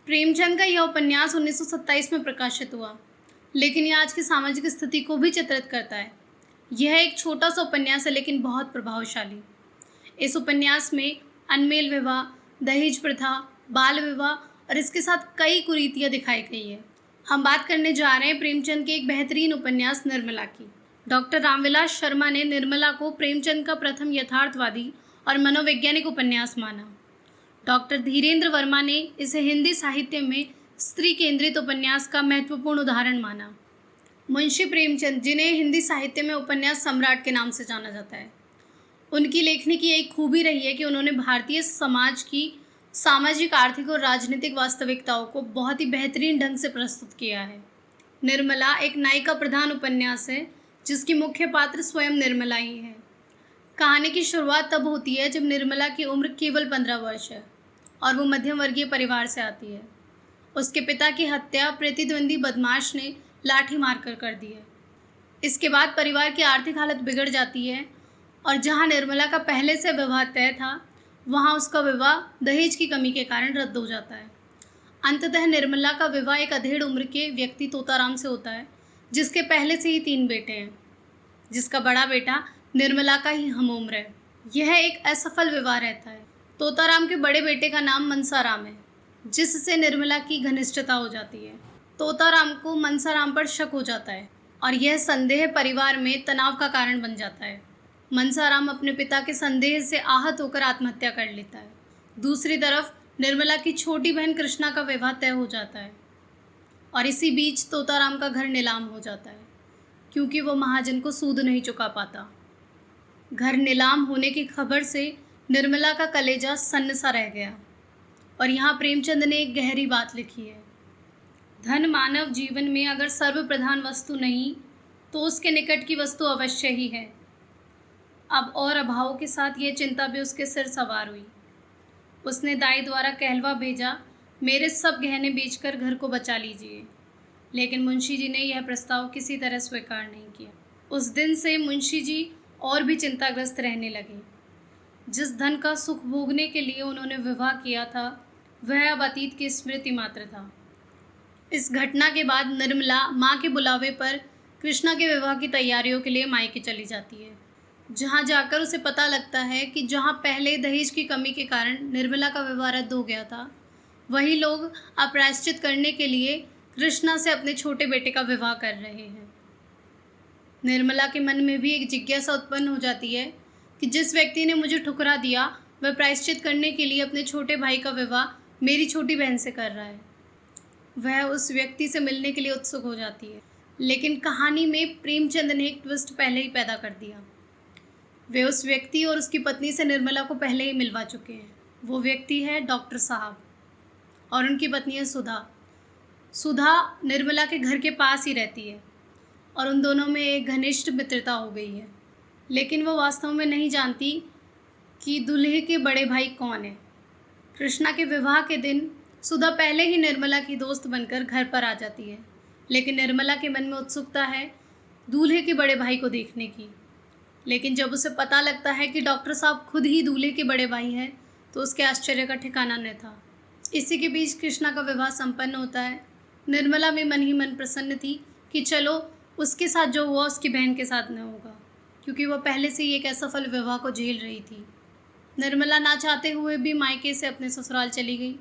प्रेमचंद का यह उपन्यास 1927 में प्रकाशित हुआ, लेकिन यह आज की सामाजिक स्थिति को भी चित्रित करता है। यह एक छोटा सा उपन्यास है, लेकिन बहुत प्रभावशाली। इस उपन्यास में अनमेल विवाह, दहेज प्रथा, बाल विवाह और इसके साथ कई कुरीतियाँ दिखाई गई है। हम बात करने जा रहे हैं प्रेमचंद के एक बेहतरीन उपन्यास निर्मला की। डॉक्टर रामविलास शर्मा ने निर्मला को प्रेमचंद का प्रथम यथार्थवादी और मनोवैज्ञानिक उपन्यास माना। डॉक्टर धीरेन्द्र वर्मा ने इसे हिंदी साहित्य में स्त्री केंद्रित उपन्यास का महत्वपूर्ण उदाहरण माना। मुंशी प्रेमचंद, जिन्हें हिंदी साहित्य में उपन्यास सम्राट के नाम से जाना जाता है, उनकी लेखनी की एक खूबी रही है कि उन्होंने भारतीय समाज की सामाजिक, आर्थिक और राजनीतिक वास्तविकताओं को बहुत ही बेहतरीन ढंग से प्रस्तुत किया है। निर्मला एक नायिका प्रधान उपन्यास है, जिसकी मुख्य पात्र स्वयं निर्मला ही है। कहानी की शुरुआत तब होती है जब निर्मला की उम्र केवल 15 वर्ष है और वो मध्यम वर्गीय परिवार से आती है। उसके पिता की हत्या प्रतिद्वंदी बदमाश ने लाठी मारकर कर दी है। इसके बाद परिवार की आर्थिक हालत बिगड़ जाती है और जहां निर्मला का पहले से विवाह तय था, वहां उसका विवाह दहेज की कमी के कारण रद्द हो जाता है। अंततः निर्मला का विवाह एक अधेड़ उम्र के व्यक्ति तोताराम से होता है, जिसके पहले से ही 3 बेटे हैं, जिसका बड़ा बेटा निर्मला का ही हमउम्र है। यह एक असफल विवाह रहता है। तोताराम के बड़े बेटे का नाम मनसाराम है, जिससे निर्मला की घनिष्ठता हो जाती है। तोताराम को मनसाराम पर शक हो जाता है और यह संदेह परिवार में तनाव का कारण बन जाता है। मनसाराम अपने पिता के संदेह से आहत होकर आत्महत्या कर लेता है। दूसरी तरफ निर्मला की छोटी बहन कृष्णा का विवाह तय हो जाता है और इसी बीच तोताराम का घर नीलाम हो जाता है, क्योंकि वो महाजन को सूद नहीं चुका पाता। घर नीलाम होने की खबर से निर्मला का कलेजा सन्न सा रह गया। और यहाँ प्रेमचंद ने एक गहरी बात लिखी है। धन मानव जीवन में अगर सर्वप्रधान वस्तु नहीं, तो उसके निकट की वस्तु अवश्य ही है। अब और अभाव के साथ यह चिंता भी उसके सिर सवार हुई। उसने दाई द्वारा कहलवा भेजा, मेरे सब गहने बेचकर घर को बचा लीजिए, लेकिन मुंशी जी ने यह प्रस्ताव किसी तरह स्वीकार नहीं किया। उस दिन से मुंशी जी और भी चिंताग्रस्त रहने लगे। जिस धन का सुख भोगने के लिए उन्होंने विवाह किया था, वह अब अतीत की स्मृति मात्र था। इस घटना के बाद निर्मला माँ के बुलावे पर कृष्णा के विवाह की तैयारियों के लिए मायके चली जाती है। जहाँ जाकर उसे पता लगता है कि जहाँ पहले दहेज की कमी के कारण निर्मला का विवाह रद्द हो गया था, वही लोग अब प्रायश्चित करने के लिए कृष्णा से अपने छोटे बेटे का विवाह कर रहे हैं। निर्मला के मन में भी एक जिज्ञासा उत्पन्न हो जाती है कि जिस व्यक्ति ने मुझे ठुकरा दिया, वह प्रायश्चित करने के लिए अपने छोटे भाई का विवाह मेरी छोटी बहन से कर रहा है। वह उस व्यक्ति से मिलने के लिए उत्सुक हो जाती है, लेकिन कहानी में प्रेमचंद ने एक ट्विस्ट पहले ही पैदा कर दिया। वे उस व्यक्ति और उसकी पत्नी से निर्मला को पहले ही मिलवा चुके हैं। वो व्यक्ति है डॉक्टर साहब और उनकी पत्नी है सुधा। सुधा निर्मला के घर के पास ही रहती है और उन दोनों में एक घनिष्ठ मित्रता हो गई है, लेकिन वो वास्तव में नहीं जानती कि दूल्हे के बड़े भाई कौन है। कृष्णा के विवाह के दिन सुधा पहले ही निर्मला की दोस्त बनकर घर पर आ जाती है, लेकिन निर्मला के मन में उत्सुकता है दूल्हे के बड़े भाई को देखने की। लेकिन जब उसे पता लगता है कि डॉक्टर साहब खुद ही दूल्हे के बड़े भाई हैं, तो उसके आश्चर्य का ठिकाना न था। इसी के बीच कृष्णा का विवाह संपन्न होता है। निर्मला भी मन ही मन प्रसन्न थी कि चलो उसके साथ जो हुआ उसकी बहन के साथ न होगा, क्योंकि वह पहले से ही एक असफल विवाह को झेल रही थी। निर्मला ना चाहते हुए भी मायके से अपने ससुराल चली गई,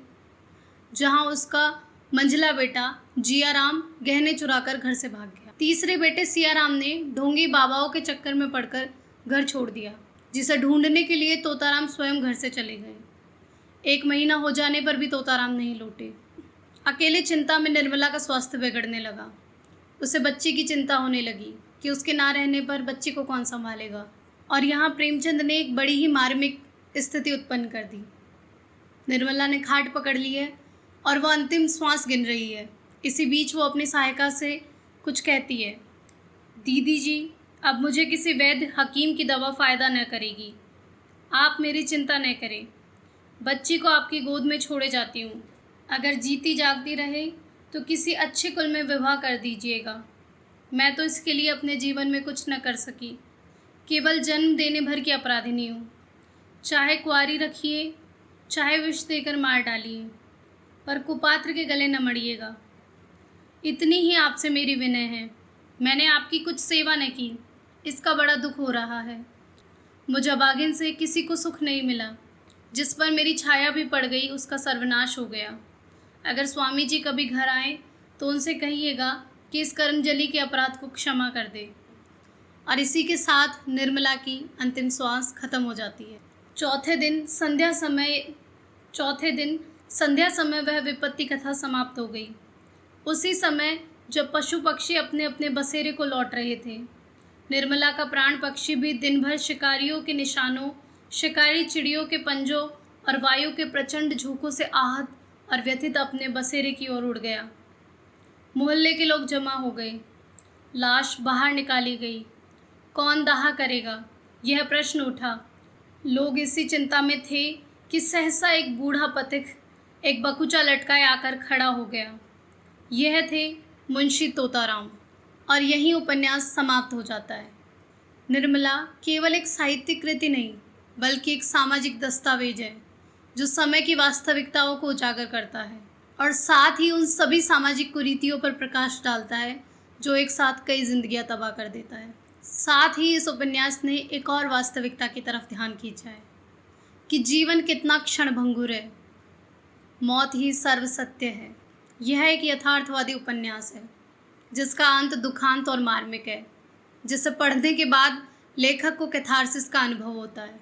जहां उसका मंझला बेटा जियाराम गहने चुराकर घर से भाग गया। तीसरे बेटे सियाराम ने ढोंगी बाबाओं के चक्कर में पड़कर घर छोड़ दिया, जिसे ढूंढने के लिए तोताराम स्वयं घर से चले गए। 1 महीना हो जाने पर भी तोताराम नहीं लौटे। अकेले चिंता में निर्मला का स्वास्थ्य बिगड़ने लगा। उसे बच्ची की चिंता होने लगी कि उसके ना रहने पर बच्ची को कौन संभालेगा। और यहाँ प्रेमचंद ने एक बड़ी ही मार्मिक स्थिति उत्पन्न कर दी। निर्मला ने खाट पकड़ ली है और वह अंतिम श्वास गिन रही है। इसी बीच वो अपनी सहायिका से कुछ कहती है, दीदी जी, अब मुझे किसी वैद्य हकीम की दवा फ़ायदा न करेगी। आप मेरी चिंता न करें, बच्ची को आपकी गोद में छोड़े जाती हूँ। अगर जीती जागती रहे तो किसी अच्छे कुल में विवाह कर दीजिएगा। मैं तो इसके लिए अपने जीवन में कुछ न कर सकी, केवल जन्म देने भर की अपराधिनी हूँ। चाहे कुंवारी रखिए, चाहे विष देकर मार डालिए, पर कुपात्र के गले न मड़िएगा। इतनी ही आपसे मेरी विनय है। मैंने आपकी कुछ सेवा न की, इसका बड़ा दुख हो रहा है। मुझ अभागिन से किसी को सुख नहीं मिला। जिस पर मेरी छाया भी पड़ गई उसका सर्वनाश हो गया। अगर स्वामी जी कभी घर आए तो उनसे कहिएगा कि इस कर्मजली के अपराध को क्षमा कर दे। और इसी के साथ निर्मला की अंतिम श्वास खत्म हो जाती है। चौथे दिन संध्या समय वह विपत्ति कथा समाप्त हो गई। उसी समय जब पशु पक्षी अपने अपने बसेरे को लौट रहे थे, निर्मला का प्राण पक्षी भी दिन भर शिकारियों के निशानों, शिकारी चिड़ियों के पंजों और वायु के प्रचंड झोंकों से आहत और व्यथित अपने बसेरे की ओर उड़ गया। मोहल्ले के लोग जमा हो गए। लाश बाहर निकाली गई। कौन दाह करेगा, यह प्रश्न उठा। लोग इसी चिंता में थे कि सहसा एक बूढ़ा पथिक एक बकुचा लटकाए आकर खड़ा हो गया। यह थे मुंशी तोताराम। और यही उपन्यास समाप्त हो जाता है। निर्मला केवल एक साहित्यिक कृति नहीं, बल्कि एक सामाजिक दस्तावेज है जो समय की वास्तविकताओं को उजागर करता है और साथ ही उन सभी सामाजिक कुरीतियों पर प्रकाश डालता है जो एक साथ कई जिंदगियां तबाह कर देता है। साथ ही इस उपन्यास ने एक और वास्तविकता की तरफ ध्यान खींचा है कि जीवन कितना क्षणभंगुर है, मौत ही सर्वसत्य है। यह एक यथार्थवादी उपन्यास है जिसका अंत दुखांत और मार्मिक है, जिसे पढ़ने के बाद लेखक को कैथारसिस का अनुभव होता है।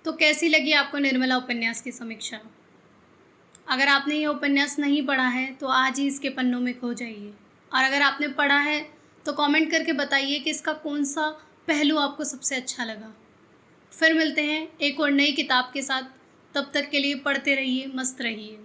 तो कैसी लगी आपको निर्मला उपन्यास की समीक्षा? अगर आपने यह उपन्यास नहीं पढ़ा है तो आज ही इसके पन्नों में खो जाइए, और अगर आपने पढ़ा है तो कमेंट करके बताइए कि इसका कौन सा पहलू आपको सबसे अच्छा लगा। फिर मिलते हैं एक और नई किताब के साथ। तब तक के लिए पढ़ते रहिए, मस्त रहिए।